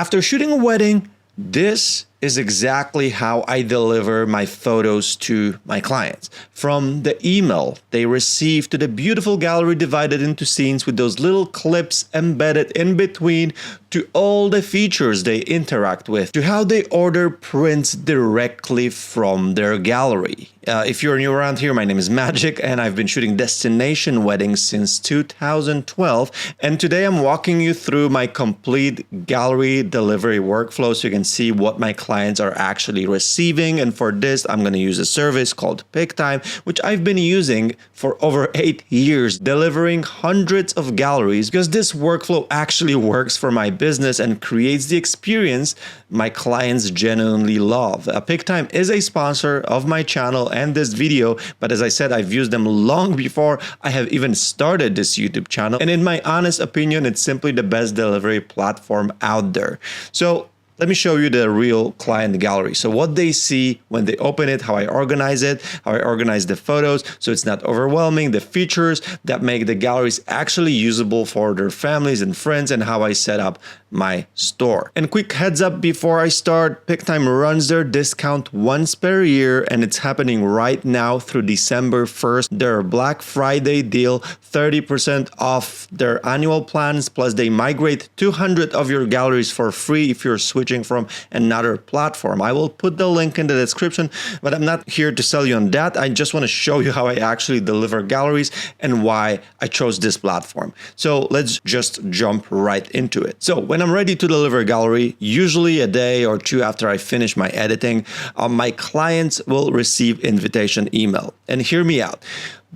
After shooting a wedding, this is exactly how I deliver my photos to my clients. From the email they receive to the beautiful gallery divided into scenes with those little clips embedded in between, to all the features they interact with, to how they order prints directly from their gallery. If you're new around here, my name is Magic and I've been shooting destination weddings since 2012. And today I'm walking you through my complete gallery delivery workflow so you can see what my clients are actually receiving. And for this, I'm going to use a service called PIC-TIME, which I've been using for over 8 years, delivering hundreds of galleries, because this workflow actually works for my business and creates the experience my clients genuinely love. PIC-TIME is a sponsor of my channel and this video, but as I said, I've used them long before I have even started this YouTube channel. And in my honest opinion, it's simply the best delivery platform out there. So let me show you the real client gallery. So what they see when they open it, how I organize it, how I organize the photos so it's not overwhelming, the features that make the galleries actually usable for their families and friends, and how I set up my store. And quick heads up before I start, PIC-TIME runs their discount once per year and it's happening right now through December 1st. Their Black Friday deal, 30% off their annual plans, plus they migrate 200 of your galleries for free if you're switching from another platform. I will put the link in the description, but I'm not here to sell you on that. I just want to show you how I actually deliver galleries and why I chose this platform. So let's just jump right into it. So when I'm ready to deliver a gallery, usually a day or two after I finish my editing, my clients will receive invitation email. And hear me out.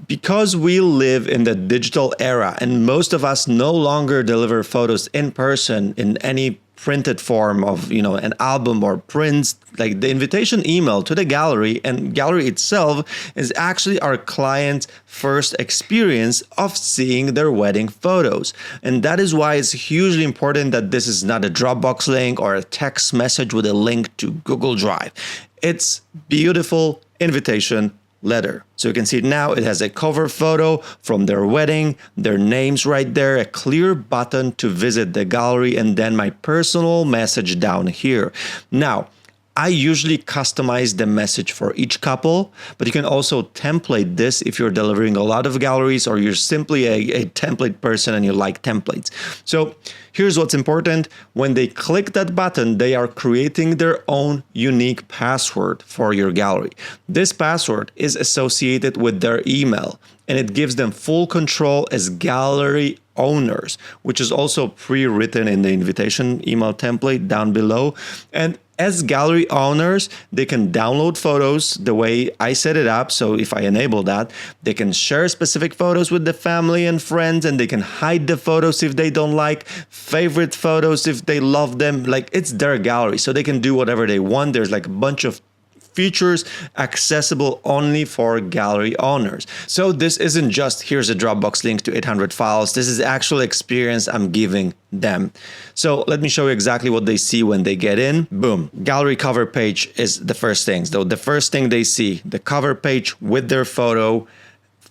Because we live in the digital era and most of us no longer deliver photos in person in any printed form of, an album or prints, like the invitation email to the gallery and gallery itself is actually our client's first experience of seeing their wedding photos. And that is why it's hugely important that this is not a Dropbox link or a text message with a link to Google Drive. It's beautiful invitation letter. So you can see now it has a cover photo from their wedding, their names right there, a clear button to visit the gallery, and then my personal message down here. Now, I usually customize the message for each couple, but you can also template this if you're delivering a lot of galleries or you're simply a template person and you like templates. So here's what's important. When they click that button, they are creating their own unique password for your gallery. This password is associated with their email and it gives them full control as gallery owners, which is also pre-written in the invitation email template down below. And as gallery owners, they can download photos the way I set it up. So if I enable that, they can share specific photos with the family and friends, and they can hide the photos if they don't like, favorite photos if they love them. Like, it's their gallery, so they can do whatever they want. There's like a bunch of features accessible only for gallery owners. So this isn't just here's a Dropbox link to 800 files. This is actual experience I'm giving them. So let me show you exactly what they see when they get in. Boom. Gallery cover page is the first thing. So the first thing they see, the cover page with their photo.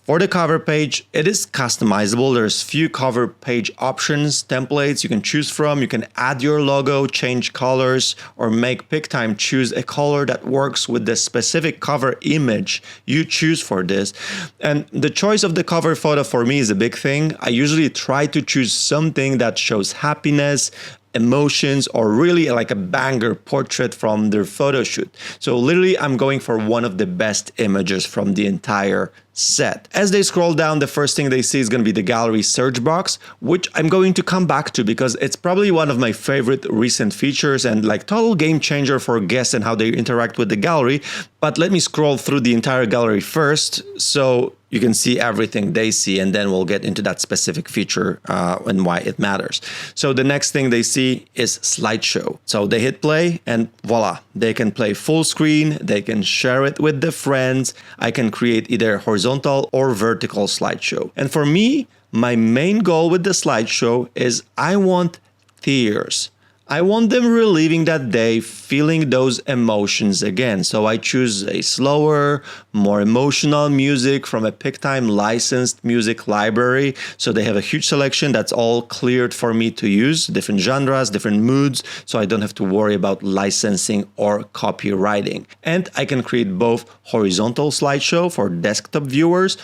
For the cover page, it is customizable. There's few cover page options, templates you can choose from. You can add your logo, change colors, or make PIC-TIME choose a color that works with the specific cover image you choose for this. And the choice of the cover photo for me is a big thing. I usually try to choose something that shows happiness, emotions, or really like a banger portrait from their photo shoot. So literally I'm going for one of the best images from the entire set. As they scroll down, the first thing they see is going to be the gallery search box, which I'm going to come back to because it's probably one of my favorite recent features and like total game changer for guests and how they interact with the gallery. But let me scroll through the entire gallery first so you can see everything they see, and then we'll get into that specific feature and why it matters. So the next thing they see is slideshow. So they hit play and voila, they can play full screen, they can share it with their friends. I can create either horizontal or vertical slideshow. And for me, my main goal with the slideshow is I want tears. I want them reliving that day, feeling those emotions again. So I choose a slower, more emotional music from a PIC-TIME licensed music library. So they have a huge selection that's all cleared for me to use, different genres, different moods. So I don't have to worry about licensing or copywriting. And I can create both horizontal slideshow for desktop viewers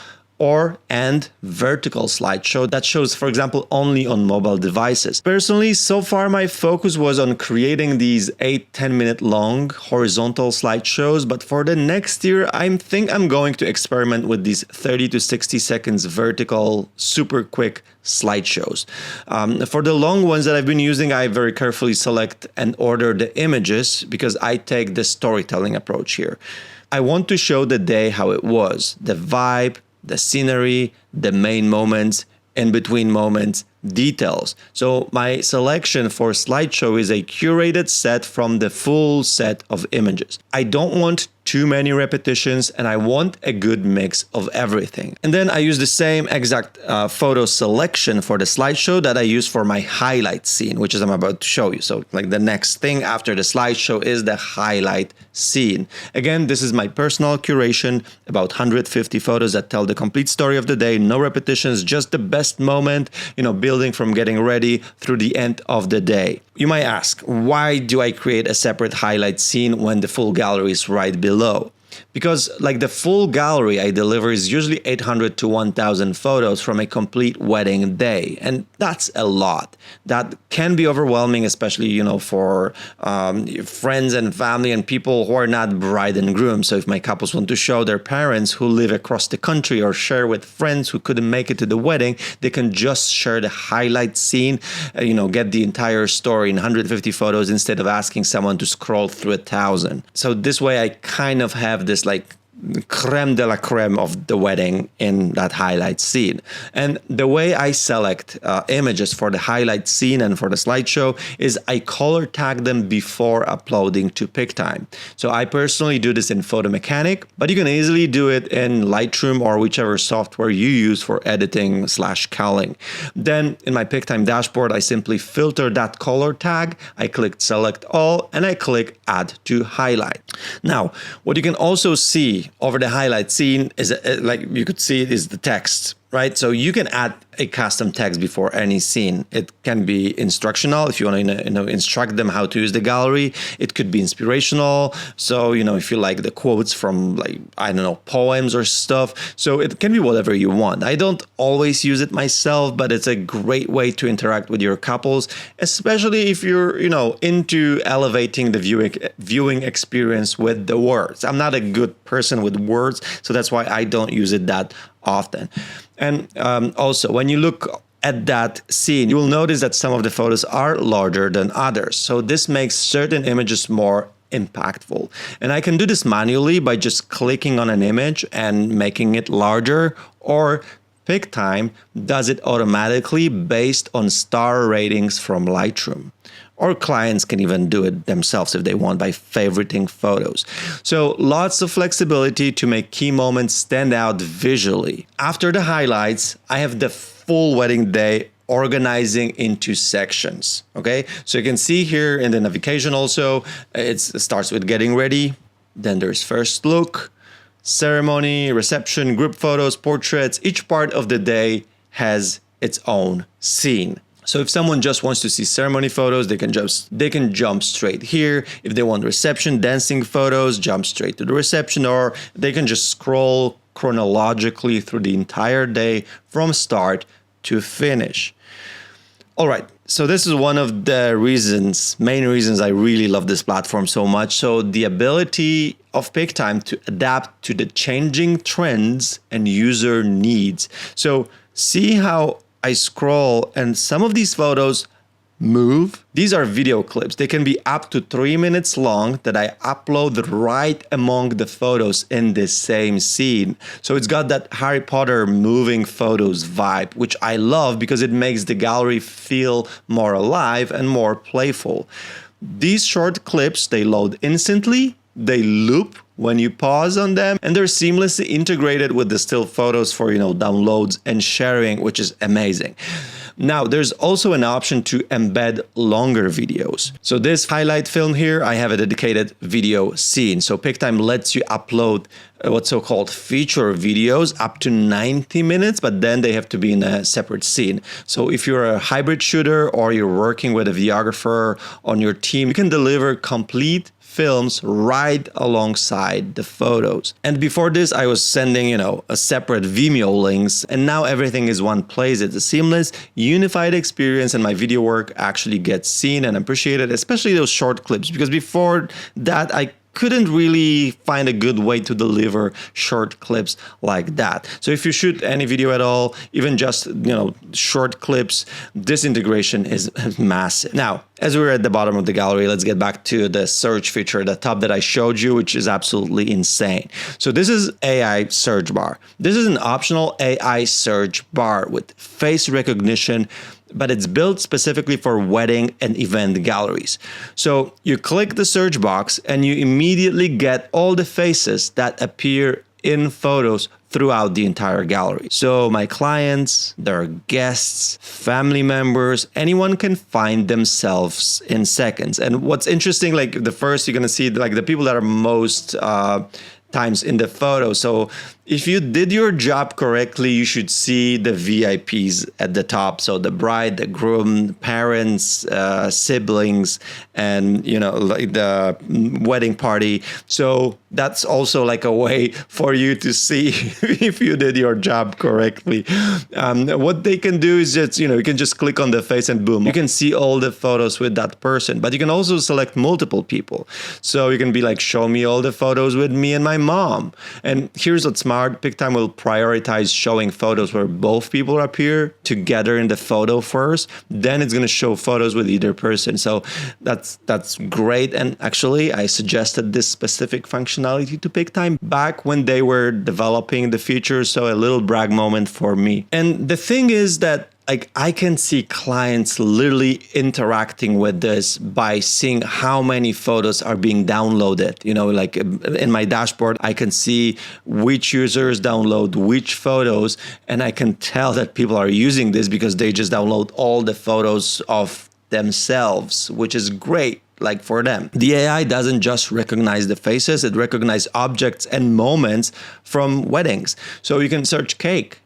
and vertical slideshow that shows, for example, only on mobile devices. Personally, so far my focus was on creating these 8-10 minute long horizontal slideshows, but for the next year, I think I'm going to experiment with these 30 to 60 seconds vertical, super quick slideshows. For the long ones that I've been using, I very carefully select and order the images because I take the storytelling approach here. I want to show the day how it was, the vibe, the scenery, the main moments, in between moments, details. So my selection for slideshow is a curated set from the full set of images. I don't want too many repetitions and I want a good mix of everything. And then I use the same exact photo selection for the slideshow that I use for my highlight scene, which is I'm about to show you. So like the next thing after the slideshow is the highlight scene. Again, this is my personal curation, about 150 photos that tell the complete story of the day, no repetitions, just the best moment, building from getting ready through the end of the day. You might ask, why do I create a separate highlight scene when the full gallery is right below? Because like the full gallery I deliver is usually 800 to 1000 photos from a complete wedding day. And that's a lot. That can be overwhelming, especially, for friends and family and people who are not bride and groom. So if my couples want to show their parents who live across the country or share with friends who couldn't make it to the wedding, they can just share the highlight scene, get the entire story in 150 photos instead of asking someone to scroll through 1000. So this way I kind of have this like creme de la creme of the wedding in that highlight scene. And the way I select images for the highlight scene and for the slideshow is I color tag them before uploading to PIC-TIME. So I personally do this in Photo Mechanic, but you can easily do it in Lightroom or whichever software you use for editing / culling. Then in my PIC-TIME dashboard, I simply filter that color tag. I click select all and I click add to highlight. Now, what you can also see over the highlight scene is like you could see it is the text, right? So you can add a custom text before any scene. It can be instructional if you want to instruct them how to use the gallery. It could be inspirational. So, if you like the quotes from poems or stuff. So it can be whatever you want. I don't always use it myself, but it's a great way to interact with your couples, especially if you're, into elevating the viewing experience with the words. I'm not a good person with words, so that's why I don't use it that often. And also, when you look at that scene, you will notice that some of the photos are larger than others. So this makes certain images more impactful. And I can do this manually by just clicking on an image and making it larger, or PIC-TIME does it automatically based on star ratings from Lightroom. Or clients can even do it themselves if they want by favoriting photos. So lots of flexibility to make key moments stand out visually. After the highlights, I have the full wedding day organizing into sections. Okay, so you can see here in the navigation also, it starts with getting ready. Then there's first look, ceremony, reception, group photos, portraits. Each part of the day has its own scene. So if someone just wants to see ceremony photos, they can jump straight here. If they want reception, dancing photos, jump straight to the reception, or they can just scroll chronologically through the entire day from start to finish. All right, so this is one of the main reasons I really love this platform so much. So the ability of PIC-TIME to adapt to the changing trends and user needs. So see how I scroll and some of these photos move. These are video clips. They can be up to 3 minutes long that I upload right among the photos in this same scene. So it's got that Harry Potter moving photos vibe, which I love because it makes the gallery feel more alive and more playful. These short clips, they load instantly, they loop when you pause on them, and they're seamlessly integrated with the still photos for, downloads and sharing, which is amazing. Now, there's also an option to embed longer videos. So this highlight film here, I have a dedicated video scene. So PIC-TIME lets you upload what's so-called feature videos up to 90 minutes, but then they have to be in a separate scene. So if you're a hybrid shooter or you're working with a videographer on your team, you can deliver complete films right alongside the photos. And before this, I was sending, a separate Vimeo links, and now everything is one place. It's a seamless, unified experience, and my video work actually gets seen and appreciated, especially those short clips, because before that, I couldn't really find a good way to deliver short clips like that. So if you shoot any video at all, even just, short clips, this integration is massive. Now, as we're at the bottom of the gallery, let's get back to the search feature, the tab that I showed you, which is absolutely insane. So this is AI search bar. This is an optional AI search bar with face recognition, but it's built specifically for wedding and event galleries. So you click the search box and you immediately get all the faces that appear in photos throughout the entire gallery. So my clients, their guests, family members, anyone can find themselves in seconds. And what's interesting, like the first you're gonna see like the people that are most times in the photo. So if you did your job correctly, you should see the VIPs at the top. So the bride, the groom, parents, siblings, and like the wedding party. So that's also like a way for you to see if you did your job correctly. What they can do is just, you can just click on the face and boom, you can see all the photos with that person. But you can also select multiple people. So you can be like, show me all the photos with me and my mom. And here's what's smart. PIC-TIME will prioritize showing photos where both people appear together in the photo first. Then it's going to show photos with either person. So that's great. And actually, I suggested this specific functionality to PIC-TIME back when they were developing the feature. So a little brag moment for me. And the thing is that I can see clients literally interacting with this by seeing how many photos are being downloaded. Like in my dashboard, I can see which users download which photos, and I can tell that people are using this because they just download all the photos of themselves, which is great. Like for them. The AI doesn't just recognize the faces, it recognizes objects and moments from weddings. So you can search cake,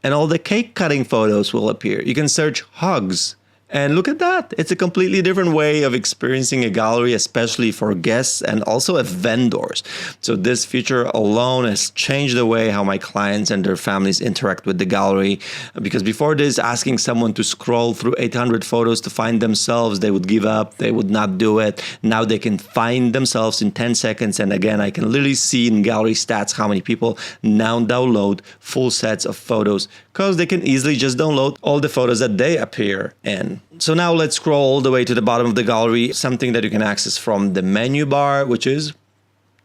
and all the cake cutting photos will appear. You can search hugs. And look at that. It's a completely different way of experiencing a gallery, especially for guests and also vendors. So this feature alone has changed the way how my clients and their families interact with the gallery. Because before this, asking someone to scroll through 800 photos to find themselves, they would give up, they would not do it. Now they can find themselves in 10 seconds. And again, I can literally see in gallery stats how many people now download full sets of photos because they can easily just download all the photos that they appear in. So now let's scroll all the way to the bottom of the gallery, something that you can access from the menu bar, which is,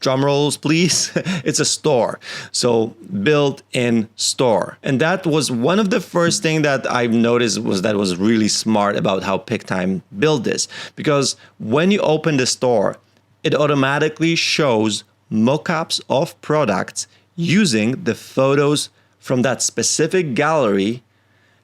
drum rolls please, it's a store. So built-in store. And that was one of the first things that I've noticed was really smart about how PIC-TIME built this. Because when you open the store, it automatically shows mockups of products using the photos from that specific gallery,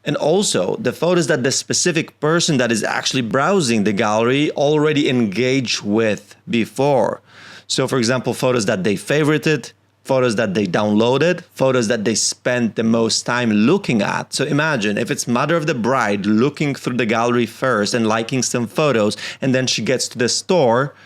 and also the photos that the specific person that is actually browsing the gallery already engaged with before. So for example, photos that they favorited, photos that they downloaded, photos that they spent the most time looking at. So imagine if it's mother of the bride looking through the gallery first and liking some photos, and then she gets to the store,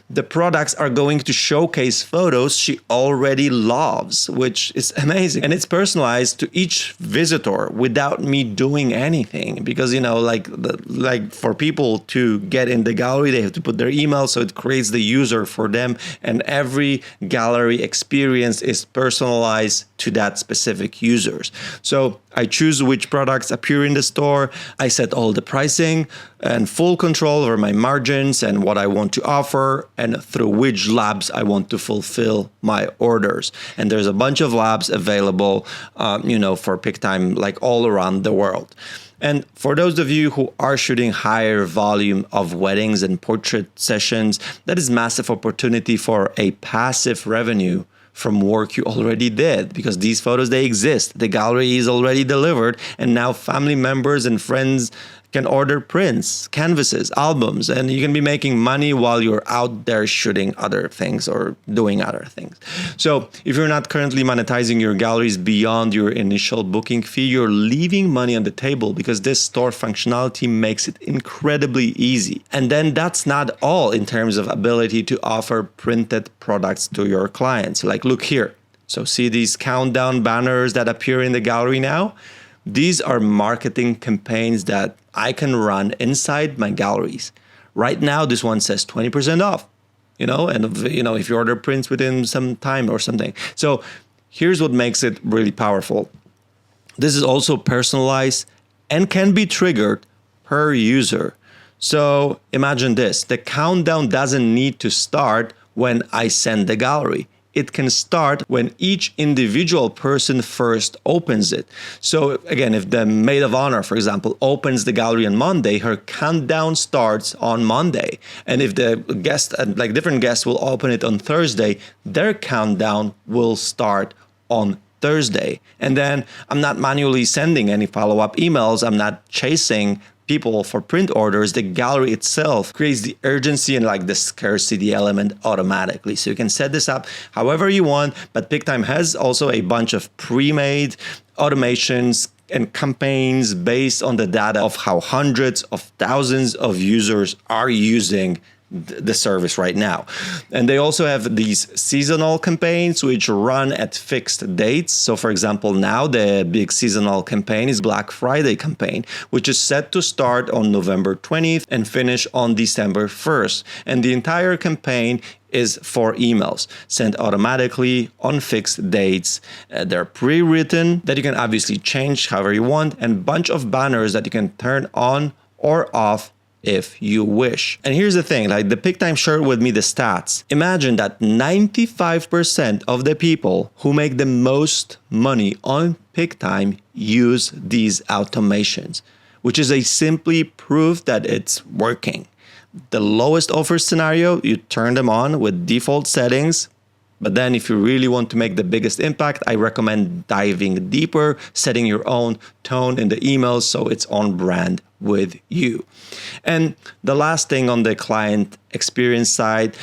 the products are going to showcase photos she already loves, which is amazing. And it's personalized to each visitor without me doing anything. Because, like for people to get in the gallery, they have to put their email. So it creates the user for them. And every gallery experience is personalized to that specific users. So I choose which products appear in the store. I set all the pricing and full control over my margins and what I want to offer and through which labs I want to fulfill my orders. And there's a bunch of labs available, for PIC-TIME, like all around the world. And for those of you who are shooting higher volume of weddings and portrait sessions, that is massive opportunity for a passive revenue from work you already did, because these photos, they exist. The gallery is already delivered, and now family members and friends can order prints, canvases, albums, and you can be making money while you're out there shooting other things or doing other things. So if you're not currently monetizing your galleries beyond your initial booking fee, you're leaving money on the table, because this store functionality makes it incredibly easy. And then that's not all in terms of ability to offer printed products to your clients. Like, look here. So see these countdown banners that appear in the gallery now? These are marketing campaigns that I can run inside my galleries. Right now, this one says 20% off, if you order prints within some time or something. So here's what makes it really powerful. This is also personalized and can be triggered per user. So imagine this, the countdown doesn't need to start when I send the gallery. It can start when each individual person first opens it. So again, if the maid of honor, for example, opens the gallery on Monday, her countdown starts on Monday. And if the guest, like different guests will open it on Thursday, their countdown will start on Thursday. And then I'm not manually sending any follow-up emails. I'm not chasing people for print orders. The gallery itself creates the urgency and like the scarcity element automatically. So you can set this up however you want, but PIC-TIME has also a bunch of pre-made automations and campaigns based on the data of how hundreds of thousands of users are using the service right now. And they also have these seasonal campaigns which run at fixed dates. So for example, now the big seasonal campaign is Black Friday campaign, which is set to start on November 20th and finish on December 1st. And the entire campaign is for emails sent automatically on fixed dates. They're pre-written that you can obviously change however you want, and bunch of banners that you can turn on or off if you wish. And here's the thing, like the PIC-TIME shared with me the stats. Imagine that 95% of the people who make the most money on PIC-TIME use these automations, which is a simply proof that it's working. The lowest offer scenario, you turn them on with default settings. But then if you really want to make the biggest impact, I recommend diving deeper, setting your own tone in the emails so it's on brand with you. And the last thing on the client experience side,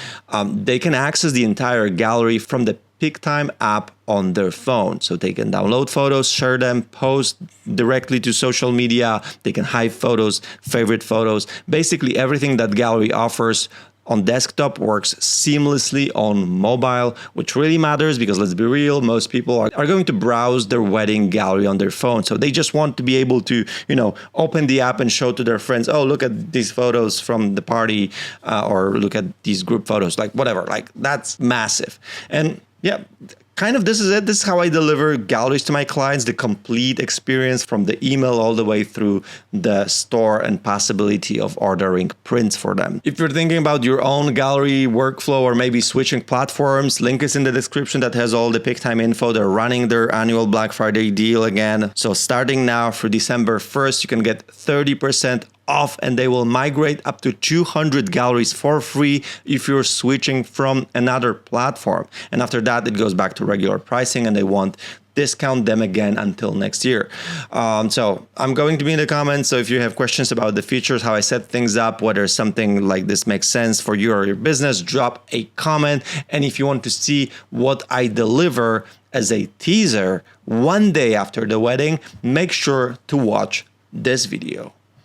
they can access the entire gallery from the PIC-TIME app on their phone. So they can download photos, share them, post directly to social media. They can hide photos, favorite photos. Basically everything that gallery offers on desktop works seamlessly on mobile, which really matters because let's be real, most people are going to browse their wedding gallery on their phone. So they just want to be able to, open the app and show to their friends, oh, look at these photos from the party, or look at these group photos, like whatever, like that's massive. And yeah, kind of this is it. This is how I deliver galleries to my clients, the complete experience from the email all the way through the store and possibility of ordering prints for them. If you're thinking about your own gallery workflow or maybe switching platforms, link is in the description that has all the PIC-TIME info. They're running their annual Black Friday deal again. So starting now for December 1st, you can get 30% off, and they will migrate up to 200 galleries for free if you're switching from another platform. And after that, it goes back to regular pricing and they won't discount them again until next year. So I'm going to be in the comments. So if you have questions about the features, how I set things up, whether something like this makes sense for you or your business, drop a comment. And if you want to see what I deliver as a teaser one day after the wedding, make sure to watch this video.